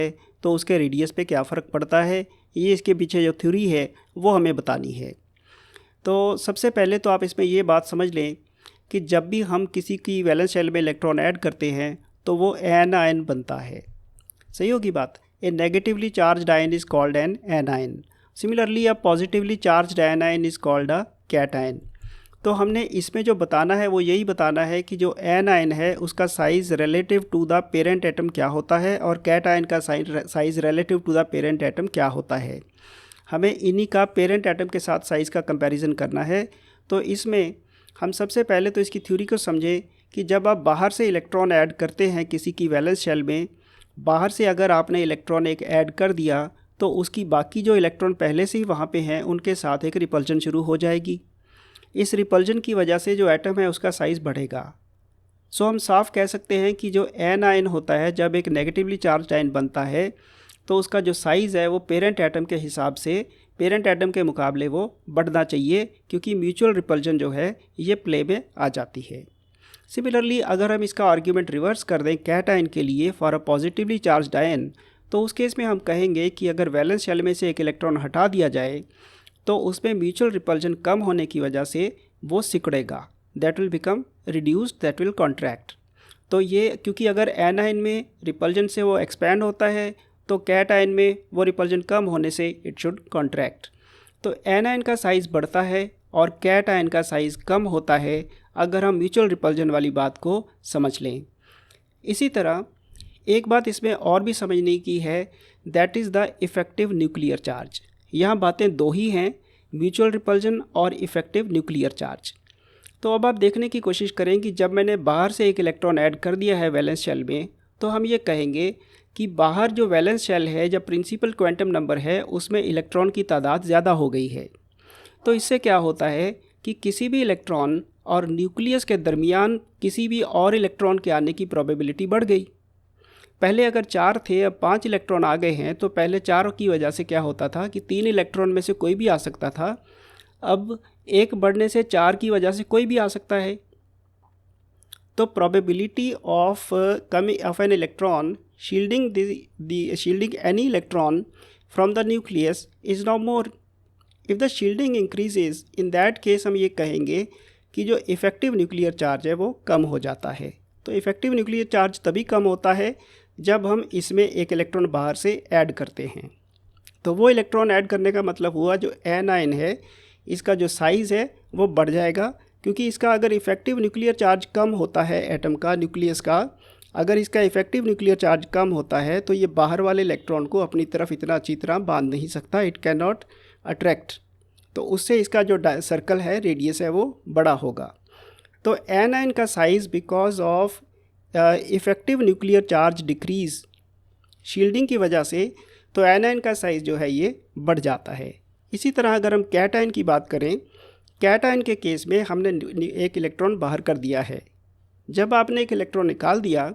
तो उसके रेडियस पे क्या फ़र्क पड़ता है, ये इसके पीछे जो थ्योरी है वो हमें बतानी है। तो सबसे पहले तो आप इसमें ये बात समझ लें कि जब भी हम किसी की वैलेंस शेल में इलेक्ट्रॉन ऐड करते हैं तो वो एनायन बनता है। सही होगी बात। A negatively charged ion is called an anion. Similarly a positively charged anion is called a cation. तो हमने इसमें जो बताना है वो यही बताना है कि जो एनायन है उसका size relative to the parent atom क्या होता है और कैटायन का size relative to the parent atom क्या होता है। हमें इन्हीं का पेरेंट एटम के साथ साइज़ का कंपैरिजन करना है। तो इसमें हम सबसे पहले तो इसकी थ्योरी को समझें कि जब आप बाहर से इलेक्ट्रॉन ऐड करते हैं किसी की वैलेंस शेल में, बाहर से अगर आपने इलेक्ट्रॉन एक ऐड कर दिया तो उसकी बाकी जो इलेक्ट्रॉन पहले से ही वहाँ पे हैं उनके साथ एक रिपल्जन शुरू हो जाएगी। इस रिपल्जन की वजह से जो एटम है उसका साइज़ बढ़ेगा। सो हम साफ कह सकते हैं कि जो एन आयन होता है, जब एक नेगेटिवली चार्ज आयन बनता है तो उसका जो साइज़ है वो पेरेंट एटम के हिसाब से पेरेंट एटम के मुकाबले वो बढ़ना चाहिए, क्योंकि म्यूचुअल रिपल्जन जो है ये प्ले में आ जाती है। सिमिलरली अगर हम इसका आर्ग्यूमेंट रिवर्स कर दें कैटायन के लिए for a positively charged ion, तो उस केस में हम कहेंगे कि अगर वैलेंस शेल में से एक इलेक्ट्रॉन हटा दिया जाए तो उसमें म्यूचुअल रिपल्जन कम होने की वजह से वो सिकुड़ेगा, that will become reduced, that will contract. तो ये क्योंकि अगर एनायन में रिपल्जन से वो एक्सपैंड होता है तो कैटायन में वो रिपल्जन कम होने से इट शुड कॉन्ट्रैक्ट। तो एनायन का साइज़ बढ़ता है और कैटायन का साइज़ कम होता है अगर हम म्यूचुअल रिपल्जन वाली बात को समझ लें। इसी तरह एक बात इसमें और भी समझने की है, that is the effective nuclear charge. यहाँ बातें दो ही हैं, म्यूचुअल रिपल्जन और इफ़ेक्टिव न्यूक्लियर चार्ज। तो अब आप देखने की कोशिश करें कि जब मैंने बाहर से एक इलेक्ट्रॉन ऐड कर दिया है वैलेंस शेल में, तो हम ये कहेंगे कि बाहर जो वैलेंस शेल है, जब प्रिंसिपल क्वांटम नंबर है उसमें इलेक्ट्रॉन की तादाद ज़्यादा हो गई है। तो इससे क्या होता है कि किसी भी इलेक्ट्रॉन और न्यूक्लियस के दरमियान किसी भी और इलेक्ट्रॉन के आने की प्रोबेबिलिटी बढ़ गई। पहले अगर 4 थे, अब 5 इलेक्ट्रॉन आ गए हैं, तो पहले 4 की वजह से क्या होता था कि 3 इलेक्ट्रॉन में से कोई भी आ सकता था। अब 1 बढ़ने से 4 की वजह से कोई भी आ सकता है। तो probability of coming of an electron shielding any electron from the nucleus is now more. If the shielding increases, in that case हम ये कहेंगे कि जो इफ़ेक्टिव न्यूक्लियर चार्ज है वो कम हो जाता है। तो इफ़ेक्टिव न्यूक्लियर चार्ज तभी कम होता है जब हम इसमें एक इलेक्ट्रॉन बाहर से ऐड करते हैं। तो वो इलेक्ट्रॉन ऐड करने का मतलब हुआ जो एनायन है इसका जो साइज़ है वो बढ़ जाएगा, क्योंकि इसका अगर इफ़ेक्टिव न्यूक्लियर चार्ज कम होता है एटम का, न्यूक्लियस का, अगर इसका इफ़ेक्टिव न्यूक्लियर चार्ज कम होता है तो ये बाहर वाले इलेक्ट्रॉन को अपनी तरफ इतना अच्छी तरह बांध नहीं सकता, इट कैन नॉट अट्रैक्ट। तो उससे इसका जो सर्कल है, रेडियस है, वो बड़ा होगा। तो एनायन का size because of effective nuclear charge decrease, shielding की वजह से, तो एनायन का साइज़ जो है ये बढ़ जाता है। इसी तरह अगर हम कैटायन की बात करें, कैटायन के केस में हमने एक इलेक्ट्रॉन बाहर कर दिया है। जब आपने एक इलेक्ट्रॉन निकाल दिया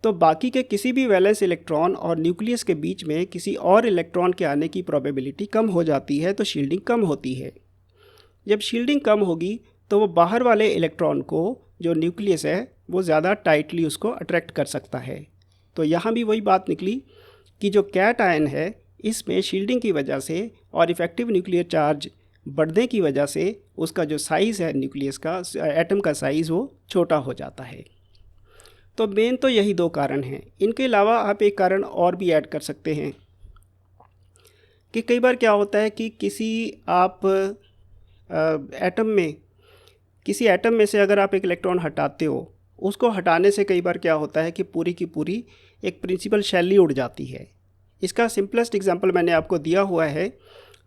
तो बाकी के किसी भी वैलेंस इलेक्ट्रॉन और न्यूक्लियस के बीच में किसी और इलेक्ट्रॉन के आने की प्रोबेबिलिटी कम हो जाती है, तो शील्डिंग कम होती है। जब शील्डिंग कम होगी तो वो बाहर वाले इलेक्ट्रॉन को, जो न्यूक्लियस है, वो ज़्यादा टाइटली उसको अट्रैक्ट कर सकता है। तो यहाँ भी वही बात निकली कि जो कैटायन है इसमें शील्डिंग की वजह से और इफ़ेक्टिव न्यूक्लियर चार्ज बढ़ने की वजह से उसका जो साइज़ है न्यूक्लियस का, एटम का साइज़, वो छोटा हो जाता है। तो मेन तो यही दो कारण हैं। इनके अलावा आप एक कारण और भी ऐड कर सकते हैं कि कई बार क्या होता है कि किसी आप किसी एटम में से अगर आप एक इलेक्ट्रॉन हटाते हो, उसको हटाने से कई बार क्या होता है कि पूरी की पूरी एक प्रिंसिपल शेल ही उड़ जाती है। इसका सिंपलेस्ट एग्जांपल मैंने आपको दिया हुआ है,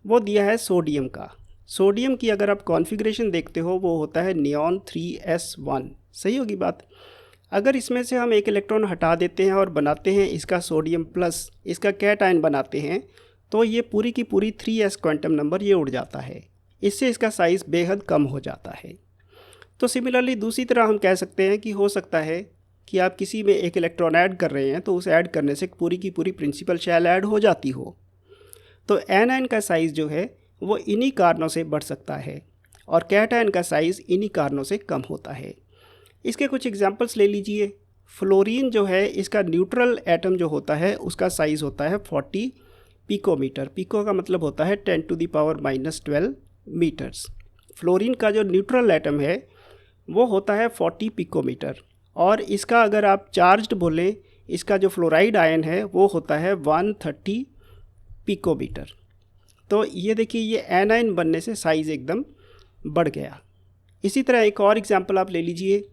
वो दिया है सोडियम का। सोडियम की अगर आप कॉन्फ़िगरेशन देखते हो वो होता है नियॉन 3s1। सही होगी बात। अगर इसमें से हम एक इलेक्ट्रॉन हटा देते हैं और बनाते हैं इसका सोडियम प्लस, इसका कैटायन बनाते हैं, तो ये पूरी की पूरी 3s क्वांटम नंबर ये उड़ जाता है। इससे इसका साइज़ बेहद कम हो जाता है। तो सिमिलरली दूसरी तरह हम कह सकते हैं कि हो सकता है कि आप किसी में एक इलेक्ट्रॉन ऐड कर रहे हैं तो उस ऐड करने से पूरी की पूरी प्रिंसिपल शेल ऐड हो जाती हो। तो एनायन का साइज़ जो है वो इन्हीं कारणों से बढ़ सकता है और कैटायन का साइज़ इन्हीं कारणों से कम होता है। इसके कुछ एग्जांपल्स ले लीजिए। फ्लोरीन जो है इसका न्यूट्रल एटम जो होता है उसका साइज़ होता है 40 पिकोमीटर। पिको का मतलब होता है 10⁻⁻12 मीटर्स। फ्लोरीन का जो न्यूट्रल एटम है वो होता है 40 पिकोमीटर, और इसका अगर आप चार्ज्ड बोलें, इसका जो फ्लोराइड आयन है वो होता है 130 पिकोमीटर। तो ये देखिए, ये एनायन बनने से साइज़ एकदम बढ़ गया। इसी तरह एक और एग्जांपल आप ले लीजिए,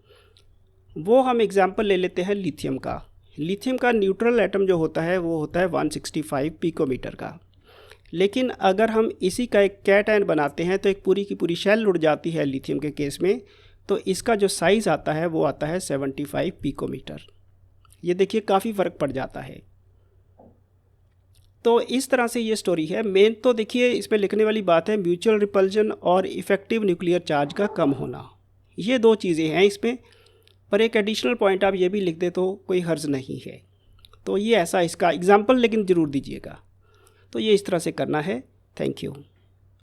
वो हम एग्जांपल ले लेते हैं लिथियम का। लिथियम का न्यूट्रल एटम जो होता है वो होता है 165 पिकोमीटर का, लेकिन अगर हम इसी का एक कैटआयन बनाते हैं तो एक पूरी की पूरी शेल उड़ जाती है लिथियम के केस में, तो इसका जो साइज़ आता है वो आता है 75 पिकोमीटर। ये देखिए काफ़ी फ़र्क पड़ जाता है। तो इस तरह से ये स्टोरी है। मेन तो देखिए इसमें लिखने वाली बात है म्यूचुअल रिपल्जन और इफ़ेक्टिव न्यूक्लियर चार्ज का कम होना, ये दो चीज़ें हैं इसमें, पर एक एडिशनल पॉइंट आप ये भी लिख दे तो कोई हर्ज नहीं है। तो ये ऐसा इसका एग्जाम्पल लेकिन ज़रूर दीजिएगा। तो ये इस तरह से करना है। Thank you.